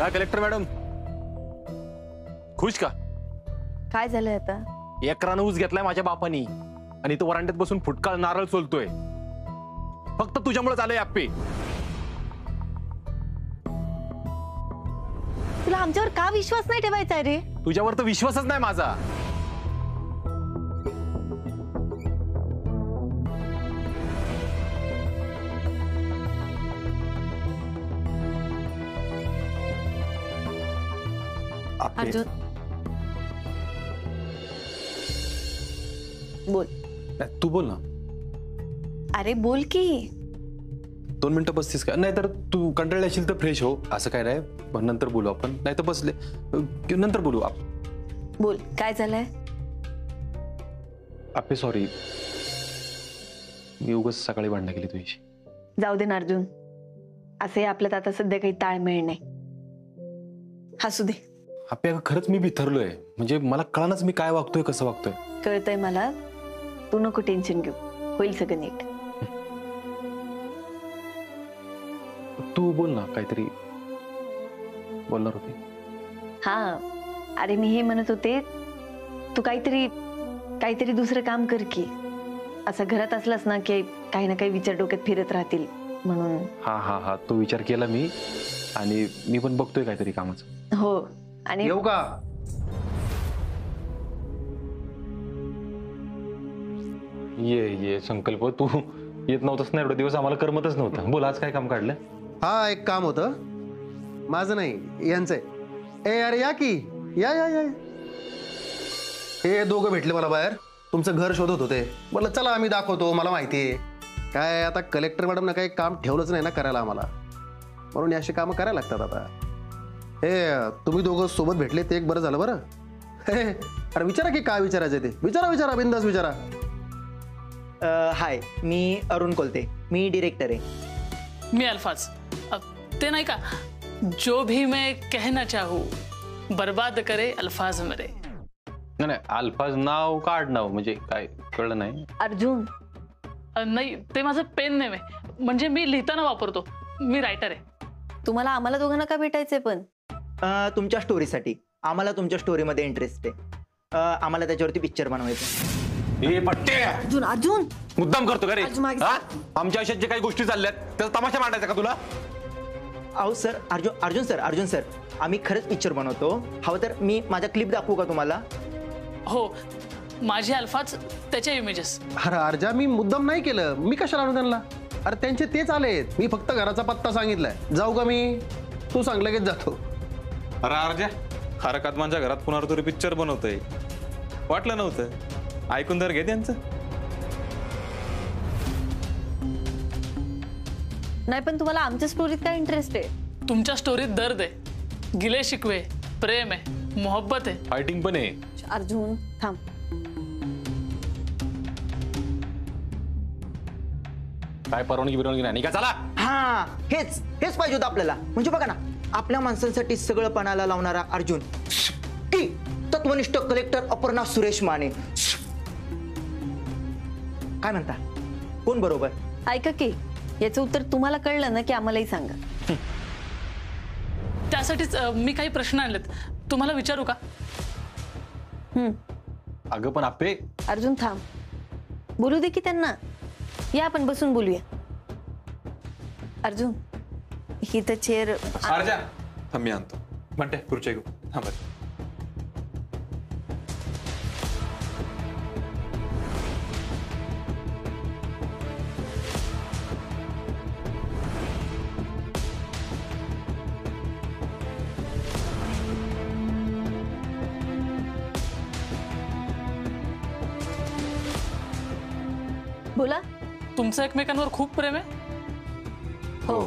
काय collector madam, खुश का? काय झालंय आता? एकरानं ऊस घेतलाय माझ्या बापानी आणि तो वरांड्यात बसून फुटकाळ नारळ सोलतोय. फक्त तुझ्यामुळे झालंय आप्पे. तुला आमच्यावर का विश्वास नाही ठेवायचा रे? तुझ्यावर तर विश्वासच नाही माझा. अर्जुन बोल. तू बोल ना. अरे बोल की. 2 मिनिटं बसतीस का? नाही तर तू कंटाळली असेल तर फ्रेश हो, असं काय नाही. पण नंतर बोलू आपण, नाही तर बसले नंतर बोलू आपण. बोल काय झालंय? आपे सॉरी, मी उगाच सकाळी भांडण केली तुझ्याशी. जाऊ दे ना अर्जुन, असे आपल्यात आता सध्या काही ताळमेळ नाही. हसू दे. आपे अगं खरंच मी बिथरलोय. म्हणजे मला कळानच मी काय वागतोय, कसं वागतोय. कळतंय मला. तू नको टेन्शन घेऊ, होईल सगळं नीट. तू बोल ना, काहीतरी बोलणार होती. हा अरे मी हे म्हणत होते, तू काहीतरी दुसरं काम कर की. असं घरात असलास ना की काही ना काही विचार डोक्यात फिरत राहतील म्हणून. हा हा हा, तो विचार केला मी आणि मी पण बघतोय काहीतरी कामाचं. हो. आणि येऊ का? ये संकल्प, तू येत नव्हतास ना एवढे दिवस, आम्हाला करमतच नव्हतं. बोल, आज काय काम काढलं? हा एक काम होतं माझं, नाही यांचं. ए अरे या की, या या या. हे दोघं भेटले मला बाहेर, तुमचं घर शोधत होते. म्हटलं चला आम्ही दाखवतो, मला माहिती आहे. काय आता कलेक्टर मॅडम ना काही काम ठेवलंच नाही ना करायला आम्हाला, म्हणून अशी कामं करायला लागतात आता. हे तुम्ही दोघं सोबत भेटले ते एक बरं झालं. बरं हे अरे विचारा की काय विचारायचं ते. विचारा बिंदास विचारा. हाय, मी अरुण कोलते, मी डिरेक्टर आहे. मी अल्फाज. ते नाही का, जो भी मैं कहना चाहूँ बर्बाद करे अल्फाज मेरे. नाही, अल्फाज नाव का आडनाव म्हणजे काय कळलं नाही. अर्जुन नाही, ते माझं पेन नेम आहे, म्हणजे मी लिहिताना वापरतो. मी रायटर आहे. तुम्हाला आम्हाला दोघांना का भेटायचंय पण? तुमच्या स्टोरीसाठी. आम्हाला तुमच्या स्टोरीमध्ये इंटरेस्ट आहे. आम्हाला त्याच्यावरती पिक्चर बनवायचं. ए पट्टे, अर्जुन मुद्दाम करतो का रे? अर्जुन मागे आमच्या आयुष्यात जे काही गोष्टी चालल्यात त्याचा तमाशा मांडायचा का तुला? अहो सर, अर्जुन सर, आम्ही खरंच पिक्चर बनवतो. हवं तर मी माझा क्लिप दाखवू का तुम्हाला? हो, माझे अल्फाज, त्याचे इमेजेस. अरे अर्जा, मी मुद्दाम नाही केलं. मी कशाला आणू त्यांना? अरे त्यांचे तेच आलेत. मी फक्त घराचा पत्ता सांगितलाय. जाऊ का मी? तू सांग, लगेच जातो. अरे अर्जा, हरकतमांच्या घरात पुन्हा तरी पिक्चर बनवतोय, वाटलं नव्हतं. ऐकून तर घे त्यांचं. नाही, पण तुम्हाला आमच्या स्टोरीत काय इंटरेस्ट आहे? तुमच्या स्टोरीत दर्द आहे, गिले शिकवे, प्रेम आहे, मोहब्बत आहे, फायटिंग पण आहे. अर्जुन थांब. काय परवानगी नाही का? चला. हा, हेच पाहिजे होतं आपल्याला. म्हणजे बघा ना, आपल्या माणसांसाठी सगळं पणाला लावणारा अर्जुन, की तत्वनिष्ठ कलेक्टर अपर्णा सुरेश माने. काय म्हणता, कोण बरोबर? ऐका की, याचं उत्तर तुम्हाला कळलं ना की आम्हालाही सांगा. त्यासाठीच मी काही प्रश्न आणलेत, तुम्हाला विचारू का? अगं पण आपे. अर्जुन थांब, बोलू दे की त्यांना. या आपण बसून बोलूया. अर्जुन, ही तर चेअर. अर्जा थांब, मी आणतो. म्हणते खुर्ची घेऊ. थांब. बोला. तुमचं एकमेकांवर खूप प्रेम आहे? हो.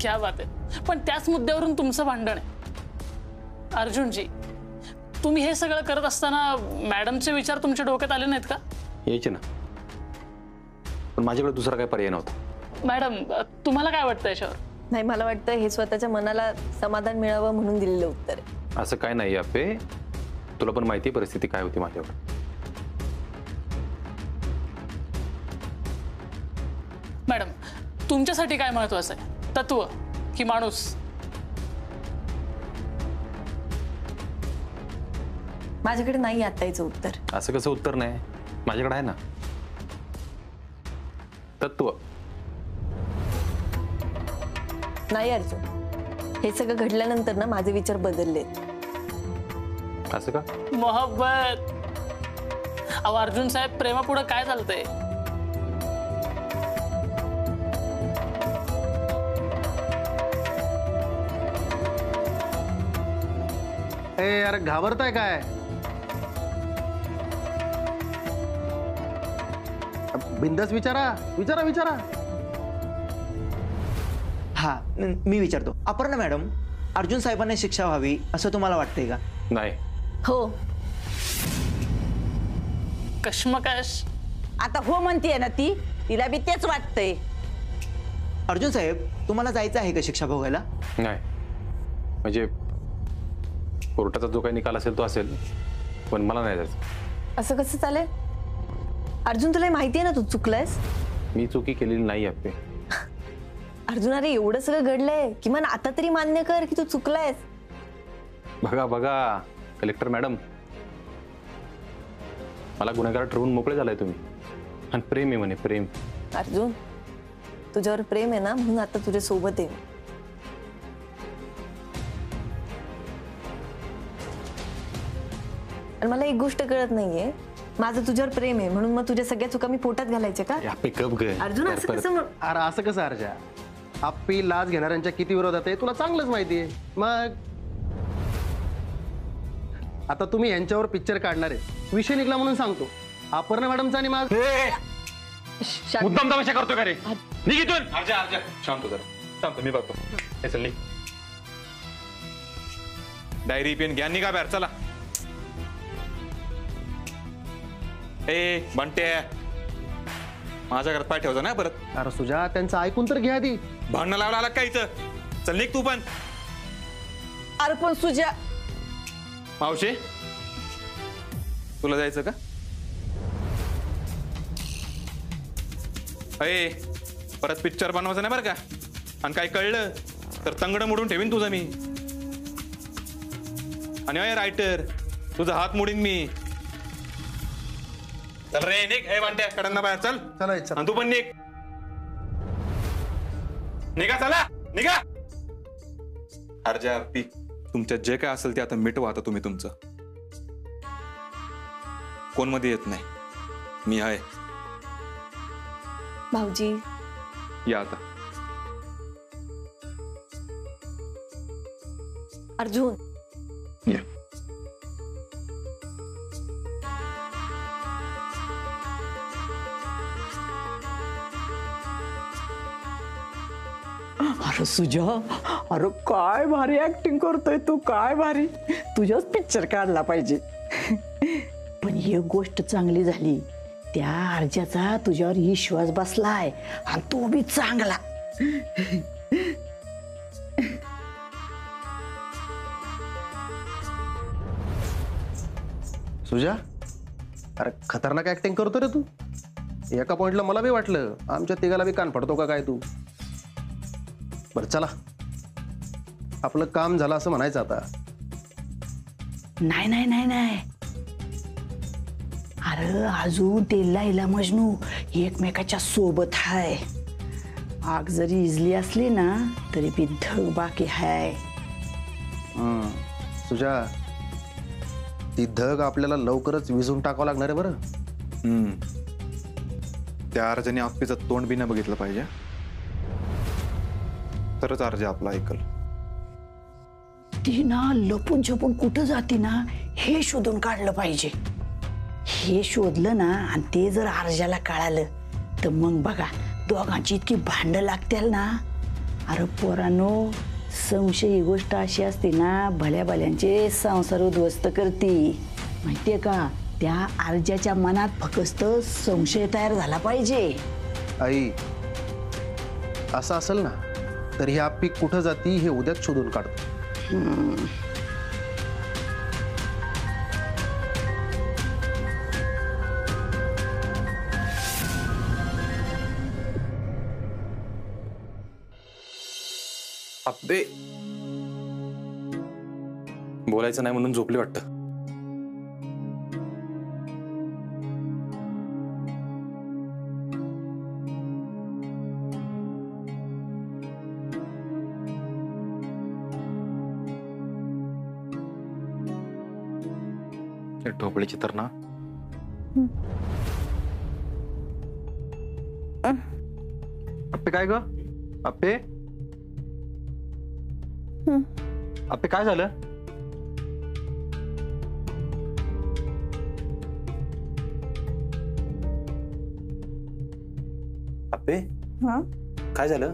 क्या बात आहे. पण त्याच मुद्द्यावरून तुमचं भांडण आहे. अर्जुनजी, तुम्ही हे सगळं करत असताना मॅडमचे विचार तुमच्या डोक्यात आले नाहीत का? यायचे ना, पण माझ्याकडे दुसरा काय पर्याय नव्हता. मॅडम, तुम्हाला काय वाटतं याच्यावर? नाही, मला वाटतं हे स्वतःच्या मनाला समाधान मिळावं म्हणून दिलेलं उत्तर आहे. असं काय नाही आपे, तुला पण माहिती परिस्थिती काय होती माझ्यावर. मॅडम, तुमच्यासाठी काय महत्त्वाचं आहे, तत्व की माणूस? माझ्याकडे नाही आता याचं उत्तर. असं कसं उत्तर नाही? माझ्याकडे आहे ना तत्व. नाही अर्जुन, हे सगळं घडल्यानंतर ना माझे विचार बदललेत. असं का? मोहब्बत. अहो अर्जुन साहेब, प्रेमापुढं काय चालतंय? ए यार, घाबरताय काय? बिंदास विचारा विचारा विचारा. हा मी विचारतो, अपर्णा मॅडम, अर्जुन साहेबांना शिक्षा व्हावी असं तुम्हाला वाटतंय का? नाही. हो. कश्मकश. आता हो म्हणतीये ना ती, तिला बी तेच वाटतंय. अर्जुन साहेब, तुम्हाला जायचं आहे का शिक्षा भोगायला? नाही म्हणजे कोर्टाचा जो काही निकाल असेल तो असेल, पण मला नाही जायचं. असं कसं चालेल अर्जुन? तुला माहिती आहे ना तू चुकलायस. मी चुकी केलेली नाही आपे. अर्जुन, अरे एवढं सगळं घडलंय, किमान आता तरी मान्य कर की तू चुकलायस. बघा बघा कलेक्टर मॅडम, मला गुन्हेगार ठरवून मोकळे झालाय तुम्ही. आणि प्रेम आहे म्हणे, प्रेम. अर्जुन, तुझ्यावर प्रेम आहे ना, म्हणून आता तुझ्या सोबत आहे. आणि मला एक गोष्ट कळत नाहीये, माझं तुझ्यावर प्रेम आहे म्हणून मग तुझ्या सगळ्या चुका मी पोटात घालायचे का? अर्जुन, असं कसं अरे असं कसं अर्जा? आप्पी लाच घेणाऱ्यांच्या किती विरोधात आहे तुला चांगलंच माहिती आहे. मग आता तुम्ही यांच्यावर पिक्चर काढणार आहे, विषय निघला म्हणून सांगतो. अपर्णा मॅडमचा आणि माझ मुद्दाम तमाशा करतो का रे? निघितून. अर्जा अर्जा शांत जरा, शांत. मी बघतो. हे चल निघ. डायरी पेन घ्या, निघा बाहेर. चला. ए बंटे, माझ्या घरात पाय ठेवचा ना परत. अरे सुजा, त्यांचं ऐकून तर घ्या आधी. भांडणं लावला आला का इथं? चल निघ तू पण. अरे पण सुजा, मावशी, तुला जायचं का? अय, परत पिक्चर बनवायचं नाही बरं का? आणि काय कळलं तर तंगड मोडून ठेवीन तुझं मी. आणि अय रायटर, तुझा हात मोडीन मी. चल रे निघ. हे वाटते कडांना बाहेर. चल चला आणि तू पण निघ. निघा, चला निघा. अर्जा पी, तुमच्यात जे काय असेल ते आता मिटवा. आता तुम्ही तुमचं कोण मध्ये येत नाही, मी आहे. भाऊजी या आता. अर्जुन, या. अरे सुजा, अरे काय भारी ऍक्टिंग करतोय तू, काय भारी. तुझ्याच पिक्चर काढला पाहिजे. पण एक गोष्ट चांगली झाली, त्या अर्जाचा तुझ्यावर विश्वास बसलाय आणि तो बी चांगला. सुजा, अरे खतरनाक ऍक्टिंग करतो रे तू. एका पॉइंटला मला बी वाटलं आमच्या तिघाला बी कान पडतो का काय तू. बरं चला, आपलं काम झालं असं म्हणायचं आता. नाही नाही नाही नाही, अरे अजून ते लैला मजनू एकमेकाच्या सोबत हाय. आग जरी इजली असली ना तरी बी धग बाकी हाय. सुजा, ती धग आपल्याला लवकरच विझून टाकावं लागणार आहे बरं. त्या अर्जाने आप्पीचं तोंड बी नाही बघितलं पाहिजे, तरच अर्जा आपला ऐकल. ती ना लपून छपून कुठं जाते ना हे शोधून काढलं पाहिजे. हे शोधलं ना आणि ते जर अर्जाला कळालं तर मग बघा दोघांची इतकी भांडं लागतील ना. अरे पोरांनो, संशय ही गोष्ट अशी असते ना, भल्या भल्यांचे संसार उद्ध्वस्त करते माहितीये का. त्या अर्जाच्या मनात फक्त संशय तयार झाला पाहिजे. आई, असं असेल ना तर ही आप्पी कुठं जाती हे उद्याच शोधून काढतो. अबे बोलायचं नाही म्हणून झोपली वाटतं. ढोबळीची तर ना अप्पे काय ग अप्पे अप्पे काय झालं? अप्पे काय झालं?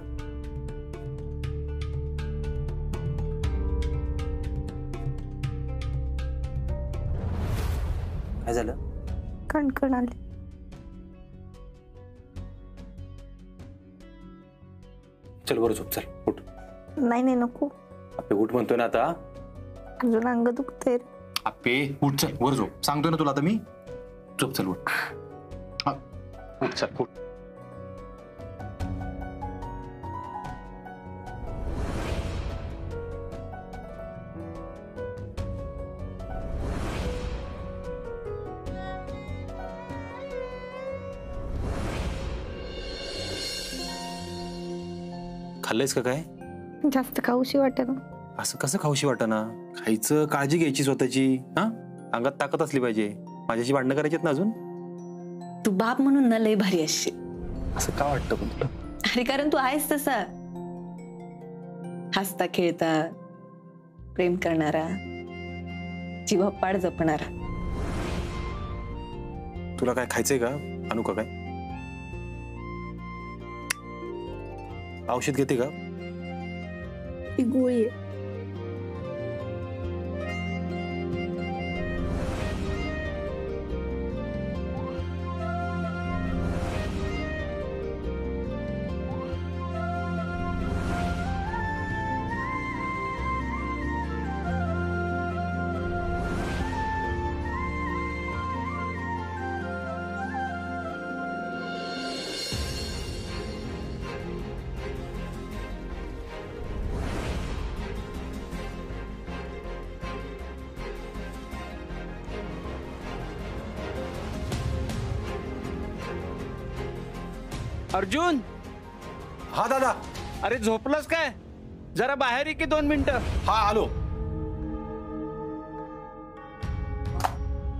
काय झालं? कणकण आली. चल वर झोप, चल उठ. नाही नाही नको. अप्पे उठ म्हणतोय ना आता. अजून अंग दुखतंय. अप्पे उठ, चल वर झोप. सांगतोय ना तुला आता मी. झोप, चल उठ. हा उठ, चल उठ. खाल्लंयस का काय? जास्त खाऊशी वाटेना. असं कसं खाऊशी वाटना? खायचं, काळजी घ्यायची स्वतःची. हा अंगात ताकद असली पाहिजे. माझ्याशी भांडणं करायची ना अजून? तू बाप म्हणून ना लय भारी असशील. असं का वाटतं पण तुला? अरे कारण तू आहेस तसा, हसता खेळता, प्रेम करणारा, जीवापाड जपणारा. तुला काय खायचंय का? आणू का काय? औषध घेते का? ती गोळी आहे. अर्जुन. हा दादा. अरे झोपलास काय? जरा बाहेर ये की 2 मिनिटं. हा आलो.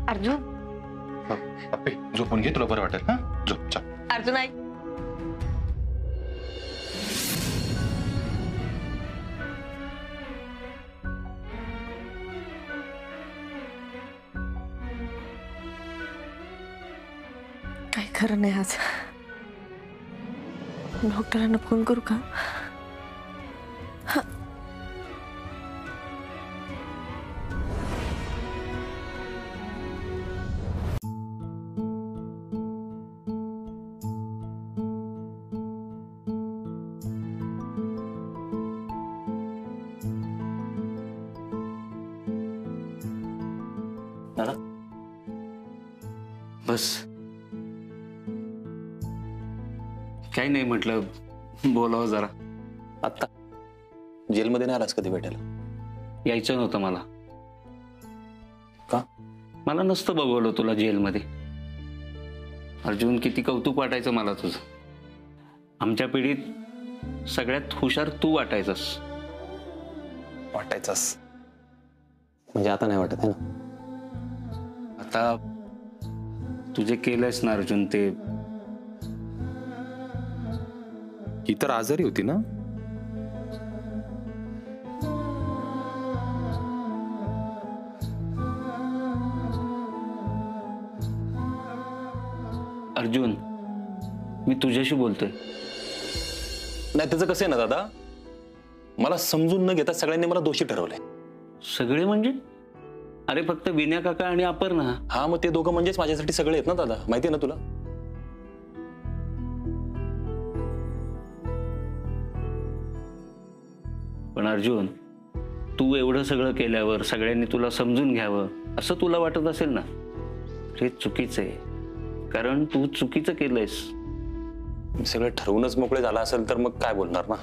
अर्जुन. अप्पे झोपून घे, तुला बरं वाटेल. हा झोप, चल. अर्जुन आई. काय खरं नाही आज. डॉक्टरांना फोन करू का? दादा बस. काही नाही, म्हटलं बोलावं जरा. आत्ता जेलमध्ये नाही आलास कधी भेटायला? यायचं नव्हतं मला. का? मला नसतं बघवलं तुला जेलमध्ये. अर्जुन, किती कौतुक वाटायचं मला तुझं. आमच्या पिढीत सगळ्यात हुशार तू वाटायचंस. वाटायचास म्हणजे आता नाही वाटत आहे ना? आता तुझे केलंयस ना अर्जुन ते. ही तर आजारी होती ना? अर्जुन, मी तुझ्याशी बोलतोय. नाही त्याचं कसं आहे ना दादा, मला समजून न घेता सगळ्यांनी मला दोषी ठरवलंय. सगळे म्हणजे? अरे फक्त विनय काका आणि अपर्णा. हा मग ते दोघं म्हणजेच माझ्यासाठी सगळे आहेत ना दादा, माहिती आहे ना तुला? पण अर्जुन, तू एवढं सगळं केल्यावर सगळ्यांनी तुला समजून घ्यावं असं तुला वाटत असेल ना, हे चुकीचं आहे. कारण तू चुकीचं केलंयस. सगळं ठरवूनच मोकळे झाला असेल तर मग काय बोलणार ना?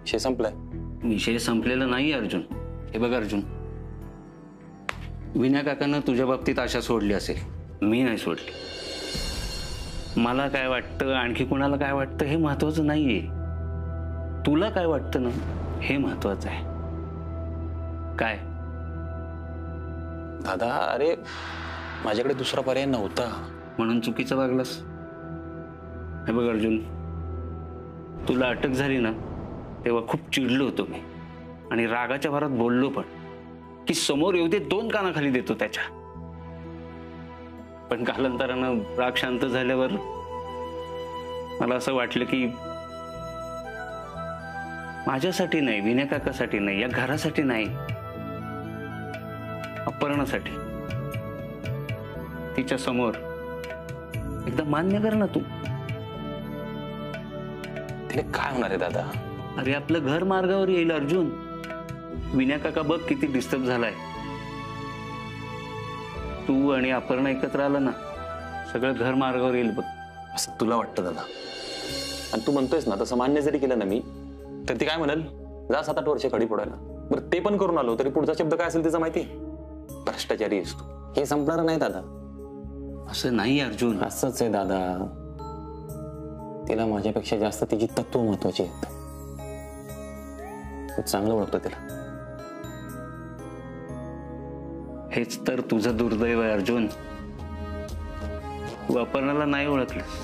विषय संपलाय. विषय संपलेला नाही अर्जुन. हे बघ अर्जुन, विनय काकांना तुझ्या बाबतीत आशा सोडली असेल, मी नाही सोडली. मला काय वाटतं, आणखी कोणाला काय वाटतं हे महत्वाचं नाहीये. तुला काय वाटतं ना, हे महत्वाचं आहे. काय दादा, अरे माझ्याकडे दुसरा पर्याय नव्हता म्हणून चुकीचं वागलास? हे बघ अर्जुन, तुला अटक झाली ना तेव्हा खूप चिडलो होतो मी आणि रागाच्या भरात बोललो पण की समोर येऊ दे, 2 कानाखाली देतो त्याच्या. पण कालांतरानं राग शांत झाल्यावर मला असं वाटलं की माझ्यासाठी नाही, विनय काकासाठी नाही, या घरासाठी नाही, अपर्णासाठी तिच्या समोर एकदा मान्य कर ना तू. तिने काय होणार आहे दादा? अरे आपलं घर मार्गावर येईल अर्जुन. विनय काका बघ किती डिस्टर्ब झालाय. तू आणि अपर्णा एकत्र आलं ना, सगळं घर मार्गावर येईल बघ. असं तुला वाटतं दादा? आणि तू म्हणतोयस ना, तसं मान्य जरी केलं ना मी, तर ती काय म्हणाल, जा 7-8 वर्ष खडी फोडायला. बरं ते पण करून आलो तरी पुढचा शब्द काय असेल तिचा माहिती? भ्रष्टाचारी आहेस तू. हे संपणार नाही दादा. असं नाही अर्जुन. असंच आहे दादा. तिला माझ्यापेक्षा जास्त तिची तत्व महत्वाची आहेत. तू चांगलं ओळखतो तिला. हेच तर तुझं दुर्दैव आहे अर्जुन. तू अपर्णाला नाही ओळखलंस.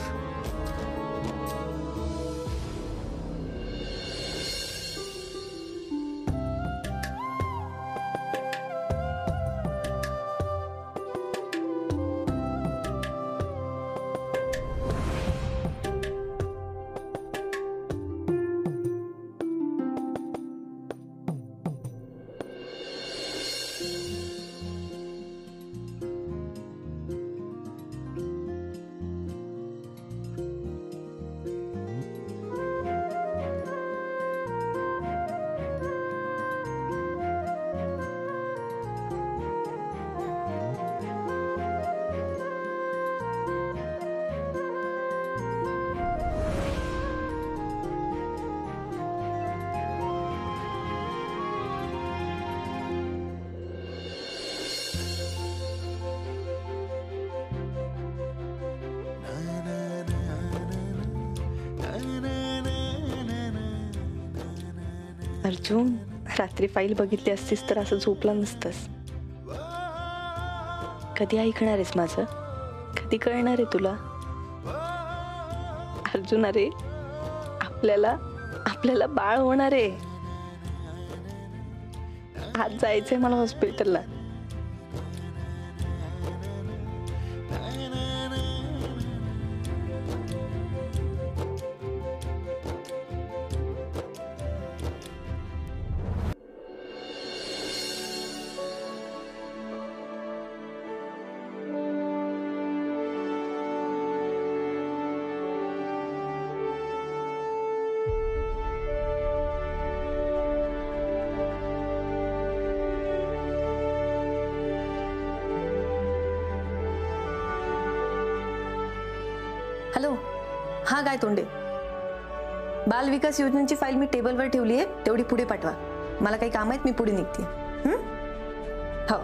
अर्जुन, रात्री फाईल बघितली असतीस तर असं झोपला नसतंस. कधी ऐकणार आहेस माझं? कधी कळणार आहे तुला? अर्जुन, अरे आपल्याला बाळ होणार आहे. आज जायचंय मला हॉस्पिटलला. हॅलो, हा काय तोंडे, बाल विकास योजनेची फाईल मी टेबलवर ठेवली आहे, तेवढी पुढे पाठवा. मला काही काम आहेत, मी पुढे निघते. हो.